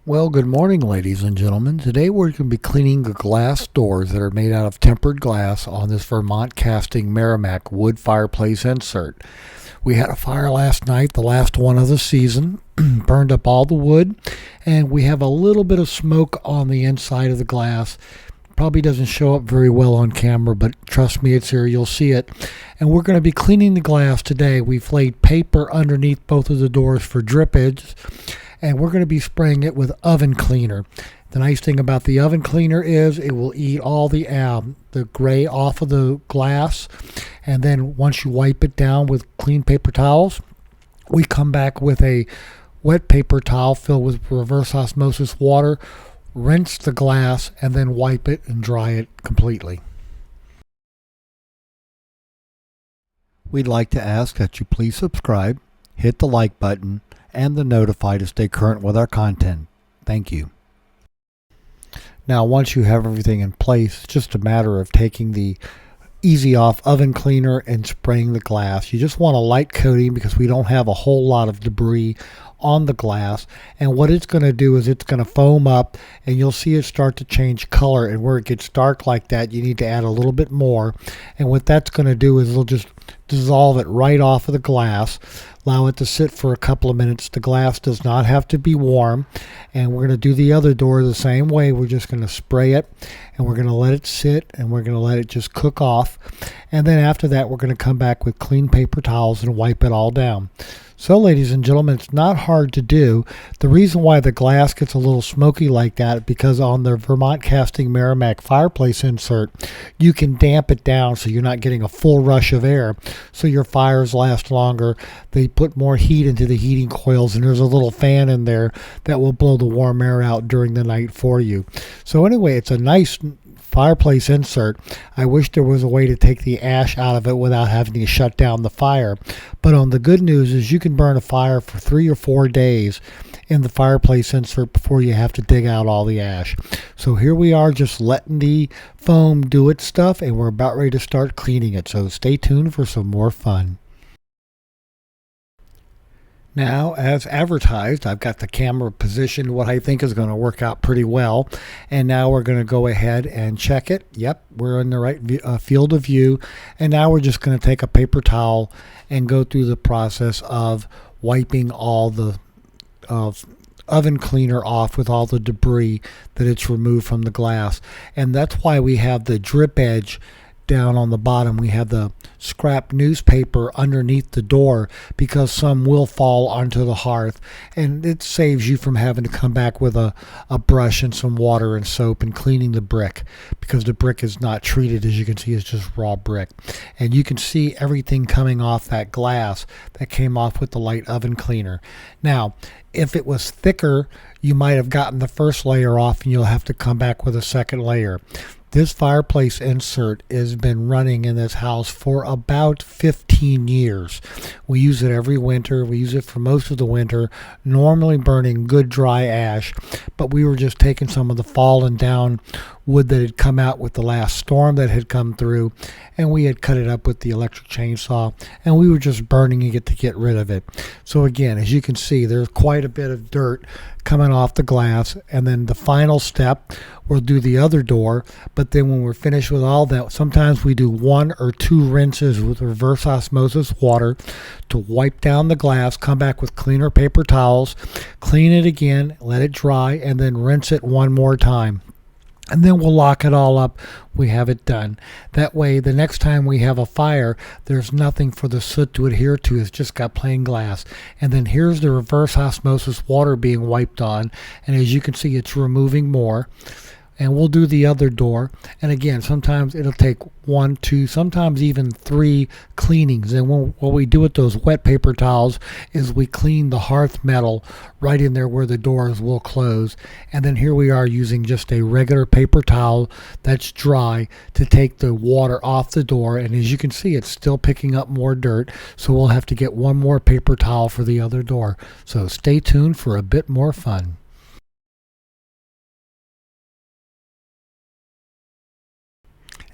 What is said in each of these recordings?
Well, good morning, ladies and gentlemen. Today we're going to be cleaning the glass doors that are made out of tempered glass on this Vermont Casting Merrimack wood fireplace insert. We had a fire last night, the last one of the season, burned up all the wood, and we have a little bit of smoke on the inside of the glass. Probably doesn't show up very well on camera, but trust me, it's here. You'll see it. And we're going to be cleaning the glass today. We've laid paper underneath both of the doors for drippage, and we're going to be spraying it with oven cleaner. The nice thing about the oven cleaner is it will eat all the gray off of the glass, and then once you wipe it down with clean paper towels, we come back with a wet paper towel filled with reverse osmosis water, rinse the glass, and then wipe it and dry it completely. We'd like to ask that you please subscribe, hit the like button, and the notify to stay current with our content. Thank you. Now, once you have everything in place, it's just a matter of taking the Easy Off oven cleaner and spraying the glass. You just want a light coating because we don't have a whole lot of debris on the glass, and what it's going to do is it's going to foam up and you'll see it start to change color, and where it gets dark like that you need to add a little bit more, and what that's going to do is it'll just dissolve it right off of the glass. Allow it to sit for a couple of minutes. The glass does not have to be warm, and we're going to do the other door the same way. We're just going to spray it and we're going to let it sit and we're going to let it just cook off, and then after that we're going to come back with clean paper towels and wipe it all down. So, ladies and gentlemen, it's not hard to do. The reason why the glass gets a little smoky like that, because on the Vermont Casting Merrimack Fireplace insert, you can damp it down so you're not getting a full rush of air, so your fires last longer. They put more heat into the heating coils, and there's a little fan in there that will blow the warm air out during the night for you. So anyway, it's a nice fireplace insert. I wish there was a way to take the ash out of it without having to shut down the fire. But on the good news is you can burn a fire for 3 or 4 days in the fireplace insert before you have to dig out all the ash. So here we are, just letting the foam do its stuff, and we're about ready to start cleaning it. So stay tuned for some more fun. Now, as advertised, I've got the camera positioned what I think is going to work out pretty well. And now we're going to go ahead and check it. Yep, we're in the right field of view. And now we're just going to take a paper towel and go through the process of wiping all the oven cleaner off with all the debris that it's removed from the glass. And that's why we have the drip edge down on the bottom. We have the scrap newspaper underneath the door because some will fall onto the hearth, and it saves you from having to come back with a brush and some water and soap and cleaning the brick, because the brick is not treated. As you can see, it's just raw brick, and you can see everything coming off that glass that came off with the light oven cleaner. Now, if it was thicker, you might have gotten the first layer off and you'll have to come back with a second layer. This fireplace insert has been running in this house for about 15 years. We use it every winter. We use it for most of the winter, normally burning good dry ash, but we were just taking some of the fallen down wood that had come out with the last storm that had come through, and we had cut it up with the electric chainsaw, and we were just burning it to get rid of it. So again, as you can see, there's quite a bit of dirt coming off the glass, and then the final step, we'll do the other door. But then when we're finished with all that, sometimes we do 1 or 2 rinses with reverse osmosis water to wipe down the glass, come back with cleaner paper towels, clean it again, let it dry, and then rinse it one more time. And then we'll lock it all up. We have it done. That way, the next time we have a fire, there's nothing for the soot to adhere to. It's just got plain glass. And then here's the reverse osmosis water being wiped on. And as you can see, it's removing more. And we'll do the other door. And again, sometimes it'll take 1, 2, sometimes even 3 cleanings. And what we do with those wet paper towels is we clean the hearth metal right in there where the doors will close. And then here we are using just a regular paper towel that's dry to take the water off the door. And as you can see, it's still picking up more dirt. So we'll have to get one more paper towel for the other door. So stay tuned for a bit more fun.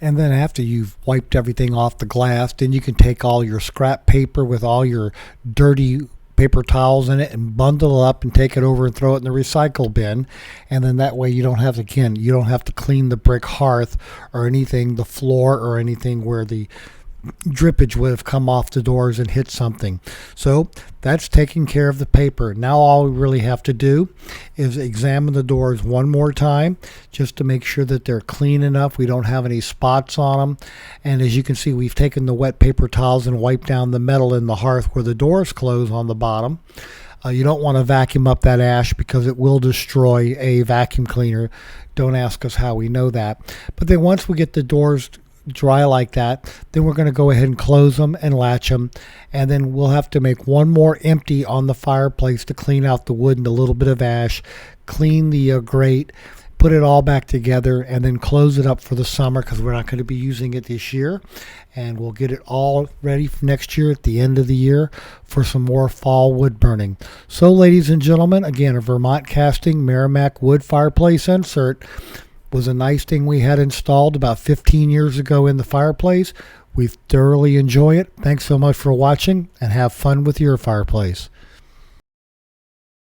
And then after you've wiped everything off the glass, then you can take all your scrap paper with all your dirty paper towels in it and bundle it up and take it over and throw it in the recycle bin. And then that way you don't have to, again, you don't have to clean the brick hearth or anything, the floor or anything where the drippage would have come off the doors and hit something. So that's taking care of the paper. Now all we really have to do is examine the doors one more time just to make sure that they're clean enough. We don't have any spots on them. And as you can see, we've taken the wet paper towels and wiped down the metal in the hearth where the doors close on the bottom. You don't want to vacuum up that ash because it will destroy a vacuum cleaner. Don't ask us how we know that. But then once we get the doors dry like that, then we're going to go ahead and close them and latch them, and then we'll have to make one more empty on the fireplace to clean out the wood and a little bit of ash, clean the grate, put it all back together, and then close it up for the summer because we're not going to be using it this year, and we'll get it all ready for next year at the end of the year for some more fall wood burning. So ladies and gentlemen, again, a Vermont Casting Merrimack wood fireplace insert was a nice thing we had installed about 15 years ago in the fireplace. We thoroughly enjoy it. Thanks so much for watching, and have fun with your fireplace.